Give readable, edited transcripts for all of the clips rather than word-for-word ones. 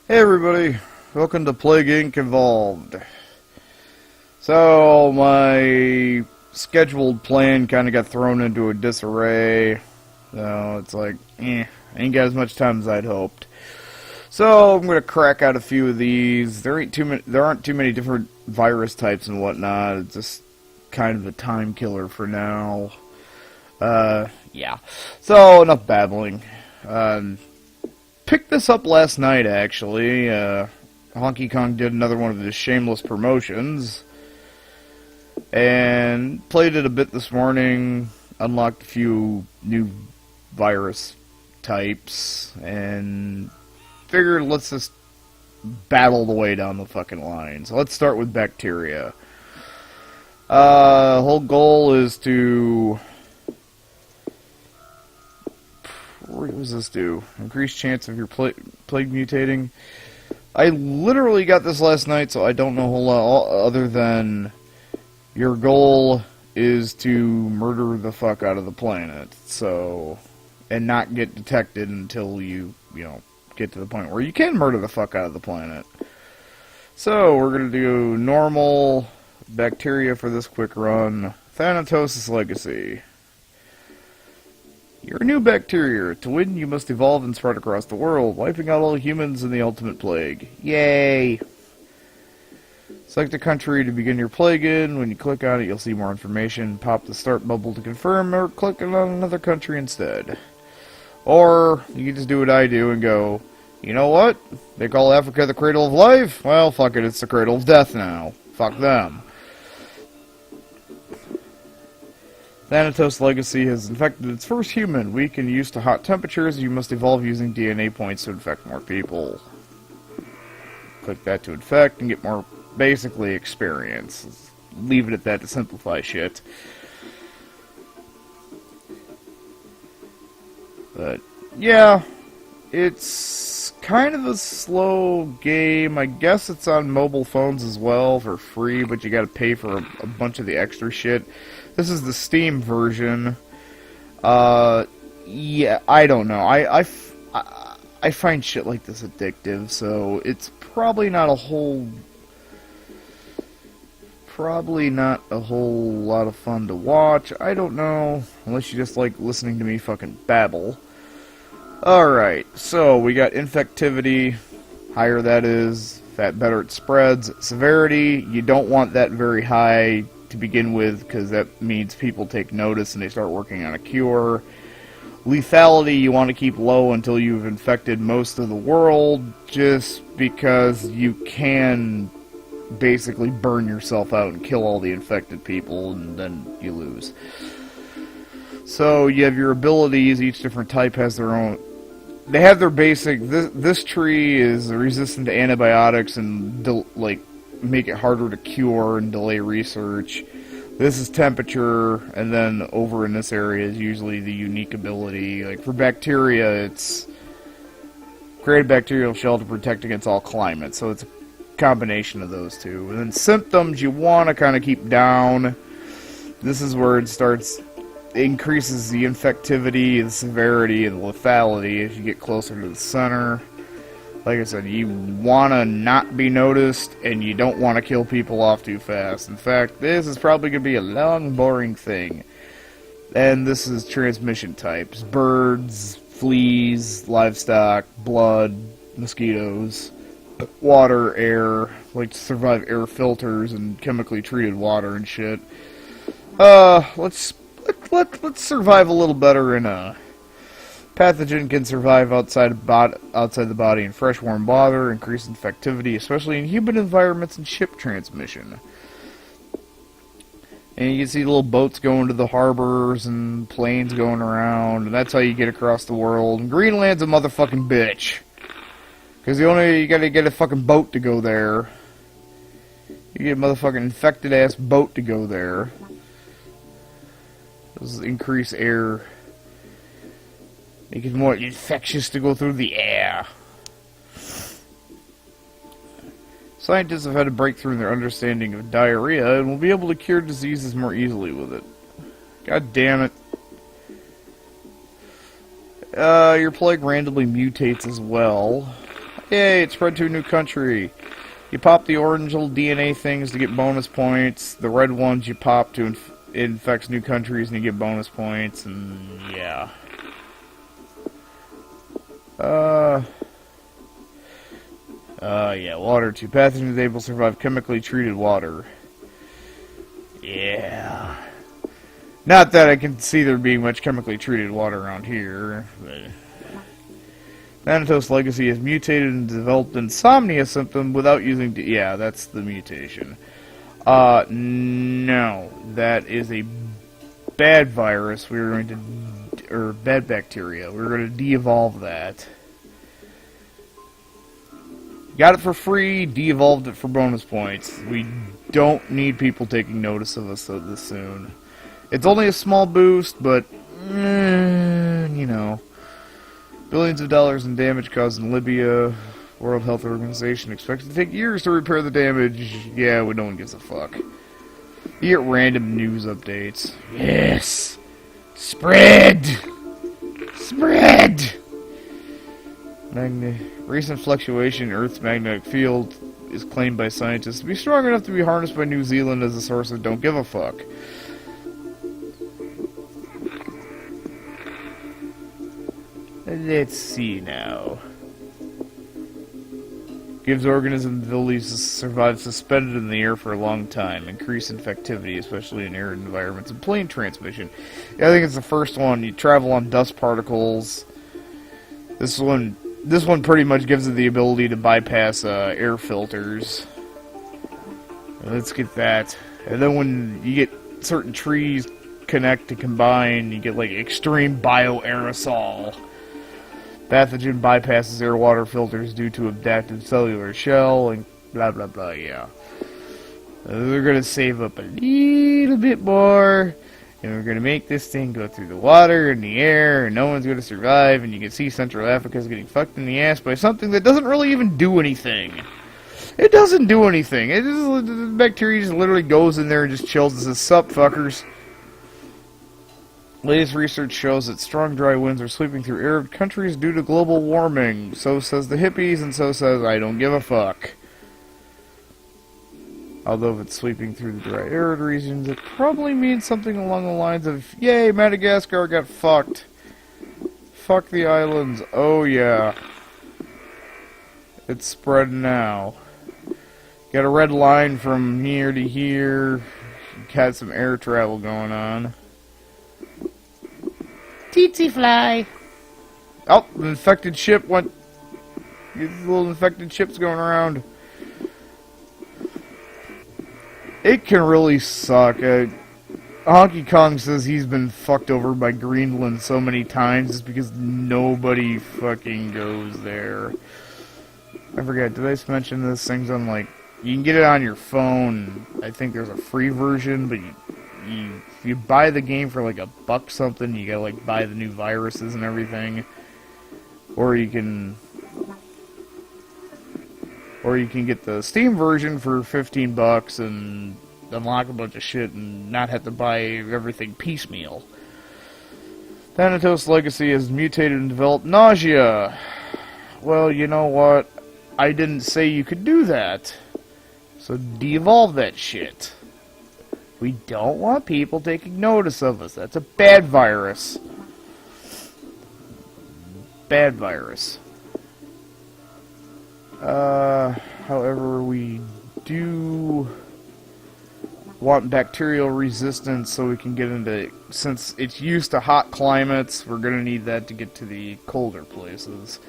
Hey everybody, welcome to Plague Inc. Involved. So, my scheduled plan kind of got thrown into a disarray. So, it's like, I ain't got as much time as I'd hoped. So, I'm going to crack out a few of these. There aren't too many different virus types and whatnot. It's just kind of a time killer for now. Yeah. So, enough babbling. Picked this up last night, actually. Honky Kong did another one of his shameless promotions. And played it a bit this morning. Unlocked a few new virus types. And figured let's just battle the way down the fucking line. So let's start with bacteria. Whole goal is to... What does this do? Increased chance of your plague mutating. I literally got this last night, so I don't know a whole lot other than your goal is to murder the fuck out of the planet. So, and not get detected until you get to the point where you can murder the fuck out of the planet. So, we're going to do normal bacteria for this quick run. Thanatos' Legacy. You're a new bacteria. To win, you must evolve and spread across the world, wiping out all humans in the ultimate plague. Yay! Select a country to begin your plague in. When you click on it, you'll see more information. Pop the start bubble to confirm, or click on another country instead. Or, you can just do what I do and go, you know what? They call Africa the cradle of life? Well, fuck it, it's the cradle of death now. Fuck them. Thanatos' Legacy has infected its first human. Weak and used to hot temperatures, you must evolve using DNA points to infect more people. Click that to infect and get more, basically, experience. Let's leave it at that to simplify shit. But, yeah, it's kind of a slow game. I guess it's on mobile phones as well for free, but you gotta pay for a bunch of the extra shit. This is the Steam version. Yeah, I don't know. I find shit like this addictive, so it's probably not a whole lot of fun to watch. I don't know, unless you just like listening to me fucking babble. Alright, so we got infectivity, higher that is, better it spreads. Severity, you don't want that very high to begin with, because that means people take notice and they start working on a cure. Lethality, you want to keep low until you've infected most of the world, just because you can basically burn yourself out and kill all the infected people, and then you lose. So you have your abilities, each different type has their own... They have their basic... This tree is resistant to antibiotics and, make it harder to cure and delay research. This is temperature, and then over in this area is usually the unique ability. Like for bacteria, it's create a bacterial shell to protect against all climates, so it's a combination of those two. And then symptoms you want to kind of keep down. This is where it increases the infectivity, the severity, and the lethality as you get closer to the center. Like I said, you want to not be noticed, and you don't want to kill people off too fast. In fact, this is probably going to be a long, boring thing. And this is transmission types. Birds, fleas, livestock, blood, mosquitoes, water, air, like to survive air filters and chemically treated water and shit. Let's survive a little better in a... Pathogen can survive outside the body in fresh, warm water, increase infectivity, especially in human environments and ship transmission. And you can see little boats going to the harbors and planes going around, and that's how you get across the world. And Greenland's a motherfucking bitch. Because you gotta get a fucking boat to go there. You get a motherfucking infected-ass boat to go there. This is increase air... Make it more infectious to go through the air. Scientists have had a breakthrough in their understanding of diarrhea and will be able to cure diseases more easily with it. God damn it. Your plague randomly mutates as well. Yay, it spread to a new country. You pop the orange little DNA things to get bonus points. The red ones you pop to infects new countries and you get bonus points, and yeah. Yeah, water too. Pathogens able to survive chemically treated water. Yeah. Not that I can see there being much chemically treated water around here, but... Thanatos Legacy has mutated and developed insomnia symptom without using... Yeah, that's the mutation. No. That is a bad virus. We were going to... Or bad bacteria. We were going to de-evolve that. Got it for free, de-evolved it for bonus points. We don't need people taking notice of us this soon. It's only a small boost, but... you know... Billions of dollars in damage caused in Libya. World Health Organization expects to take years to repair the damage. Yeah, no one gives a fuck. You get random news updates. Yes! Spread! Spread! Recent fluctuation in Earth's magnetic field is claimed by scientists to be strong enough to be harnessed by New Zealand as a source of don't give a fuck. Let's see now. Gives organisms the ability to survive suspended in the air for a long time. Increase infectivity, especially in arid environments, and plane transmission. Yeah, I think it's the first one. You travel on dust particles. This one pretty much gives it the ability to bypass air filters. Let's get that. And then when you get certain trees connect to combine, you get like extreme bioaerosol. Pathogen bypasses air-water filters due to adaptive cellular shell, and blah blah blah, yeah. We're gonna save up a little bit more, and we're gonna make this thing go through the water and the air, and no one's gonna survive, and you can see Central Africa's getting fucked in the ass by something that doesn't really even do anything. It doesn't do anything. The bacteria just literally goes in there and just chills and says, "Sup, fuckers." Latest research shows that strong dry winds are sweeping through arid countries due to global warming. So says the hippies, and so says I don't give a fuck. Although if it's sweeping through the dry arid regions, it probably means something along the lines of, yay, Madagascar got fucked. Fuck the islands. Oh yeah. It's spread now. Got a red line from here to here. Had some air travel going on. Tsetse fly. Oh, the infected ship went. These little infected ships going around. It can really suck. Honky Kong says he's been fucked over by Greenland so many times just because nobody fucking goes there. I forget, did I just mention this thing's on like, you can get it on your phone. I think there's a free version, but if you buy the game for like $1 something, you gotta like buy the new viruses and everything. Or you can get the Steam version for $15 and unlock a bunch of shit and not have to buy everything piecemeal. Thanatos Legacy has mutated and developed nausea. Well, you know what? I didn't say you could do that. So de-evolve that shit. We don't want people taking notice of us. That's a bad virus. Bad virus. However, we do want bacterial resistance so we can get into... Since it's used to hot climates, we're going to need that to get to the colder places.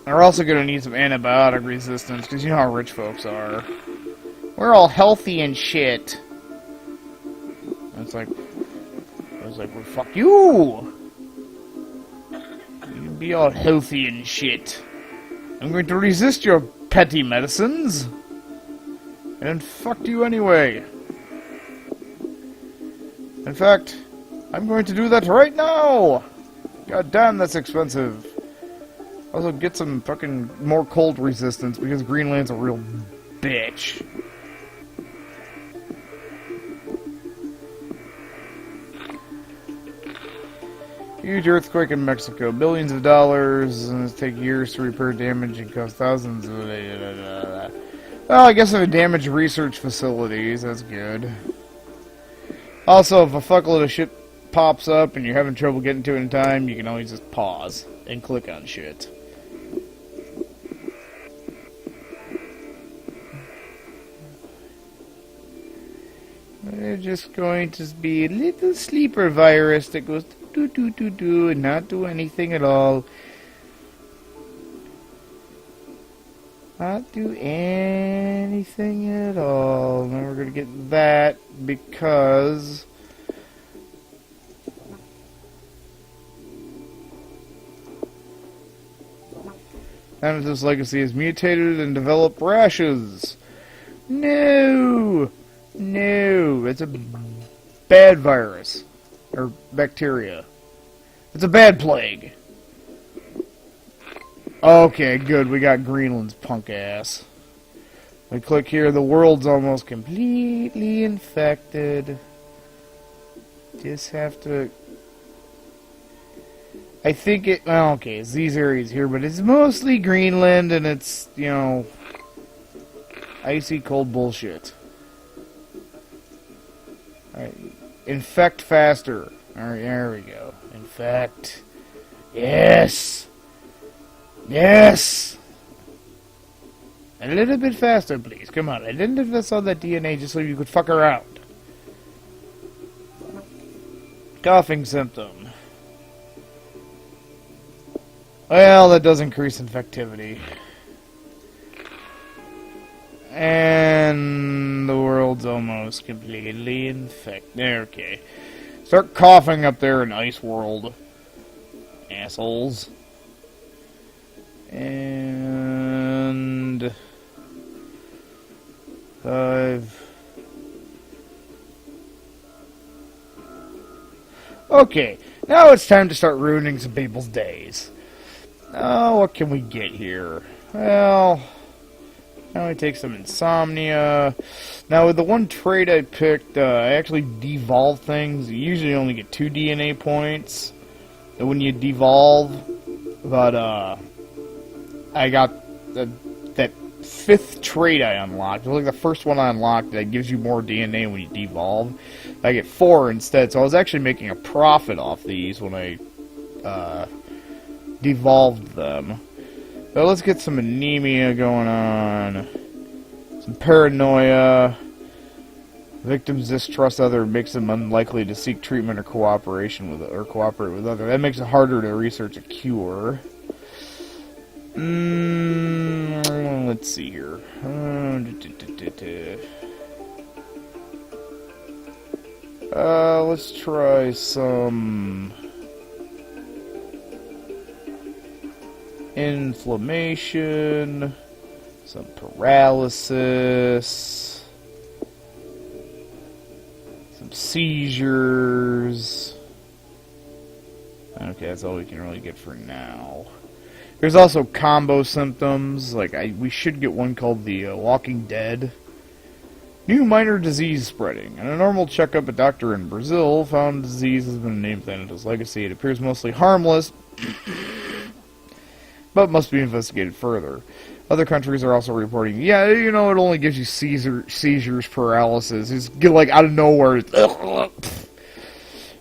And we're also going to need some antibiotic resistance, because you know how rich folks are. We're all healthy and shit. And it's like, well, fuck you! You be all healthy and shit. I'm going to resist your petty medicines. And fuck you anyway. In fact, I'm going to do that right now! God damn, that's expensive. Also, get some fucking more cold resistance, because Greenland's a real bitch. Huge earthquake in Mexico. Billions of dollars. And it'll take years to repair damage and cost thousands of... Well, I guess I have damaged research facilities. That's good. Also, if a fuckload of shit pops up and you're having trouble getting to it in time, you can always just pause and click on shit. There's just going to be a little sleeper virus that goes do and not do anything at all. Not do anything at all. Now we're gonna get that because Thanatos Legacy is mutated and developed rashes. No! No, it's a bad virus. Or bacteria. It's a bad plague. Okay, good. We got Greenland's punk ass. We click here. The world's almost completely infected. Just have to... I think it... Well, okay, it's these areas here, but it's mostly Greenland, and it's, you know... icy cold bullshit. Alright. Infect faster. Alright, there we go. Infect. Yes! Yes! A little bit faster, please. Come on. I didn't invest all that DNA just so you could fuck around. Coughing symptom. Well, that does increase infectivity. And the world's almost completely infected. Okay. Start coughing up there in Ice World. Assholes. And... 5... Okay, now it's time to start ruining some people's days. Oh, what can we get here? Well... Now I take some insomnia. Now with the one trait I picked, I actually devolve things. You usually only get 2 DNA points when you devolve. But I got that 5th trait I unlocked. It was like the first one I unlocked that gives you more DNA when you devolve. I get 4 instead, so I was actually making a profit off these when I devolved them. So let's get some anemia going on. Some paranoia. Victims distrust other makes them unlikely to seek treatment or cooperate with other. That makes it harder to research a cure. Let's see here. Let's try some inflammation, some paralysis, some seizures. Okay, that's all we can really get for now. There's also combo symptoms, like we should get one called the Walking Dead. New minor disease spreading. In a normal checkup, a doctor in Brazil found the disease has been named Thanatos Legacy. It appears mostly harmless, but must be investigated further. Other countries are also reporting, yeah, you know, it only gives you seizures, paralysis. It's like out of nowhere.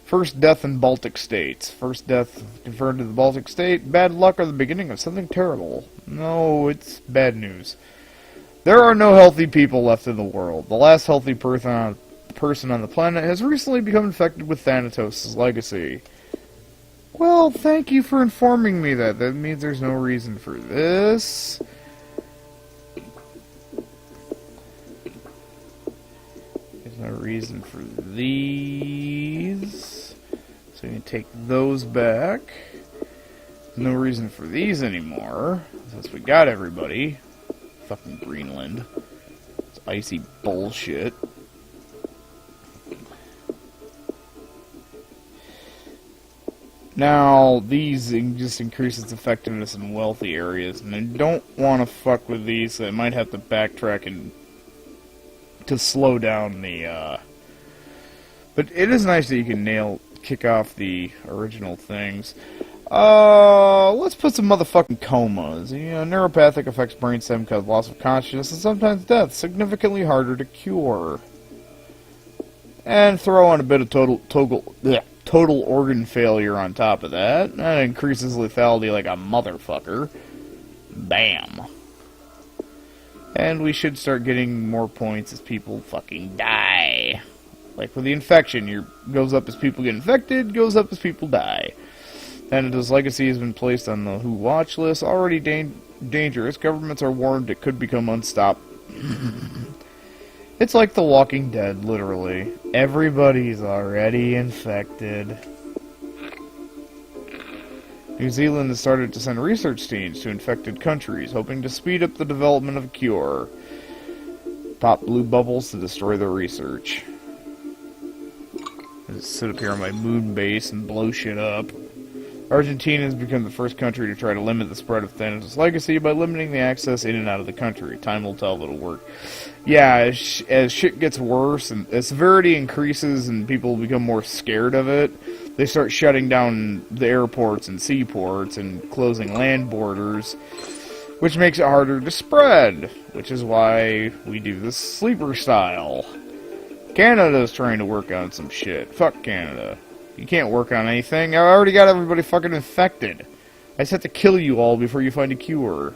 First death in Baltic states. First death confirmed to the Baltic state. Bad luck or the beginning of something terrible. No, it's bad news. There are no healthy people left in the world. The last healthy person on the planet has recently become infected with Thanatos' legacy. Well, thank you for informing me that. That means there's no reason for this. There's no reason for these. So you can take those back. No reason for these anymore, since we got everybody. Fucking Greenland. It's icy bullshit. Now, these just increase its effectiveness in wealthy areas, and I don't want to fuck with these, so I might have to backtrack and to slow down the, but it is nice that you can kick off the original things. Let's put some motherfucking comas. You know, neuropathic affects brainstem cause loss of consciousness and sometimes death, significantly harder to cure. And throw on a bit of total organ failure on top of that. That increases lethality like a motherfucker. Bam. And we should start getting more points as people fucking die. Like with the infection, goes up as people get infected, goes up as people die. Thanatos' legacy has been placed on the WHO watch list. Already dangerous. Governments are warned it could become unstoppable. It's like The Walking Dead, literally. Everybody's already infected. New Zealand has started to send research teams to infected countries, hoping to speed up the development of a cure. Pop blue bubbles to destroy the research. I just sit up here on my moon base and blow shit up. Argentina has become the first country to try to limit the spread of Thanatos' legacy by limiting the access in and out of the country. Time will tell if it'll work. Yeah, as shit gets worse and as severity increases and people become more scared of it, they start shutting down the airports and seaports and closing land borders, which makes it harder to spread, which is why we do this sleeper style. Canada's trying to work on some shit. Fuck Canada. You can't work on anything. I already got everybody fucking infected. I just have to kill you all before you find a cure.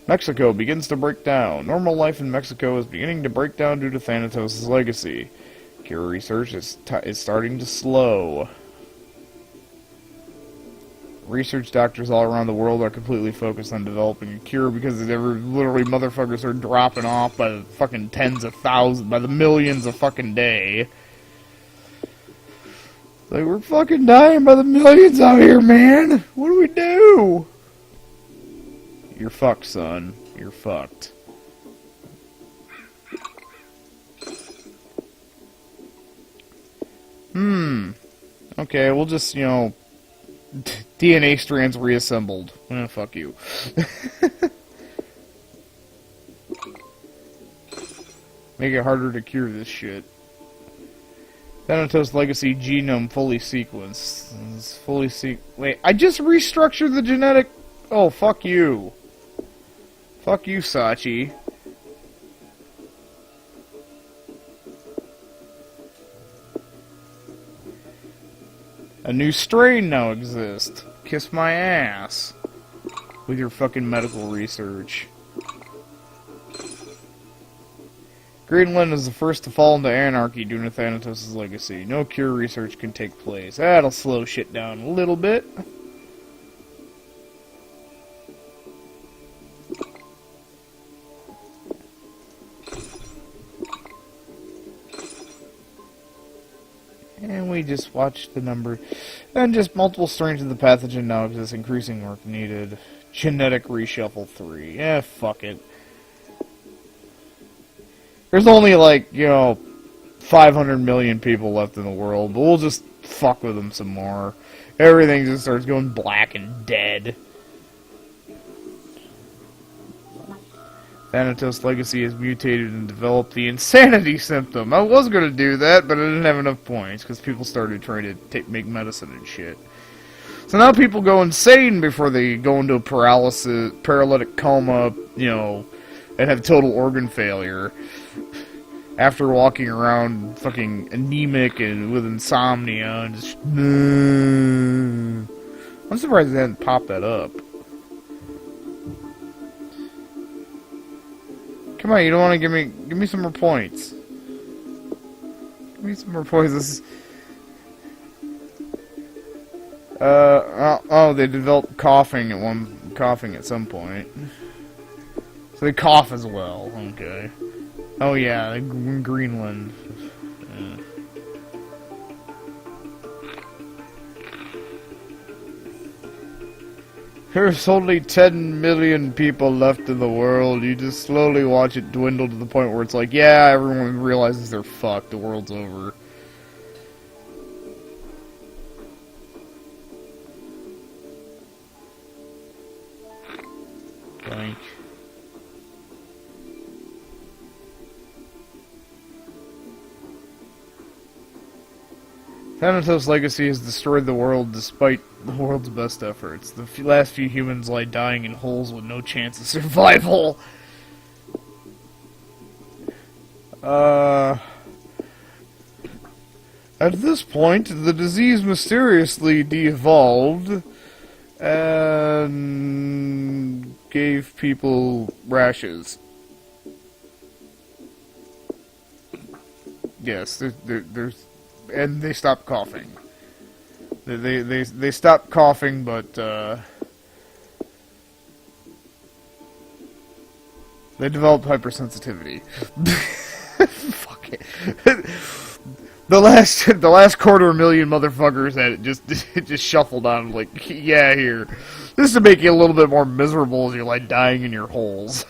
Mexico begins to break down. Normal life in Mexico is beginning to break down due to Thanatos' legacy. Cure research is starting to slow. Research doctors all around the world are completely focused on developing a cure because literally motherfuckers are dropping off by the fucking tens of thousands, by the millions a fucking day. Like, we're fucking dying by the millions out here, man! What do we do? You're fucked, son. You're fucked. Okay, we'll just, DNA strands reassembled. Fuck you. Make it harder to cure this shit. Thanatos legacy genome fully sequenced. Wait, I just restructured the genetic... Oh, fuck you. Fuck you, Sachi. A new strain now exists. Kiss my ass. With your fucking medical research. Greenland is the first to fall into anarchy due to Thanatos' legacy. No cure research can take place. That'll slow shit down a little bit. And we just watch the number. And just multiple strains of the pathogen now exist. Increasing work needed. Genetic reshuffle 3. Eh, fuck it. There's only, 500 million people left in the world, but we'll just fuck with them some more. Everything just starts going black and dead. Thanatos' legacy has mutated and developed the insanity symptom. I was going to do that, but I didn't have enough points, because people started trying to make medicine and shit. So now people go insane before they go into a paralytic coma, and have total organ failure. After walking around fucking anemic and with insomnia and just... I'm surprised they hadn't popped that up. Come on, you don't want to give me some more points. Give me some more points. This is... they developed coughing at some point. So they cough as well, okay. Oh yeah, Greenland. Yeah. There's only 10 million people left in the world. You just slowly watch it dwindle to the point where it's like, yeah, everyone realizes they're fucked, the world's over. Blank. Thanatos' legacy has destroyed the world despite the world's best efforts. The last few humans lie dying in holes with no chance of survival. At this point, the disease mysteriously de-evolved and gave people rashes. Yes, there's, and they stopped coughing. They stopped coughing, but they developed hypersensitivity. Fuck it. The last 250,000 motherfuckers that it just shuffled on, like, yeah, here. This is to make you a little bit more miserable as you're like dying in your holes.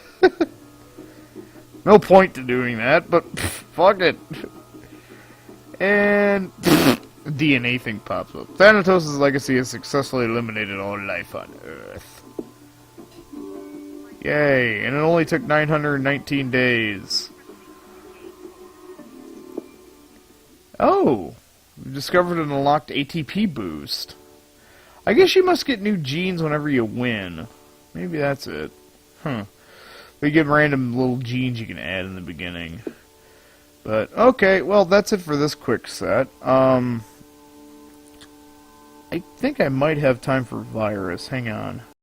No point to doing that, but fuck it. And DNA thing pops up. Thanatos' legacy has successfully eliminated all life on Earth. Yay, and it only took 919 days. Oh, we discovered an unlocked ATP boost. I guess you must get new genes whenever you win. Maybe that's it. Huh. We get random little genes you can add in the beginning. But, okay, well, that's it for this quick set. I think I might have time for virus. Hang on.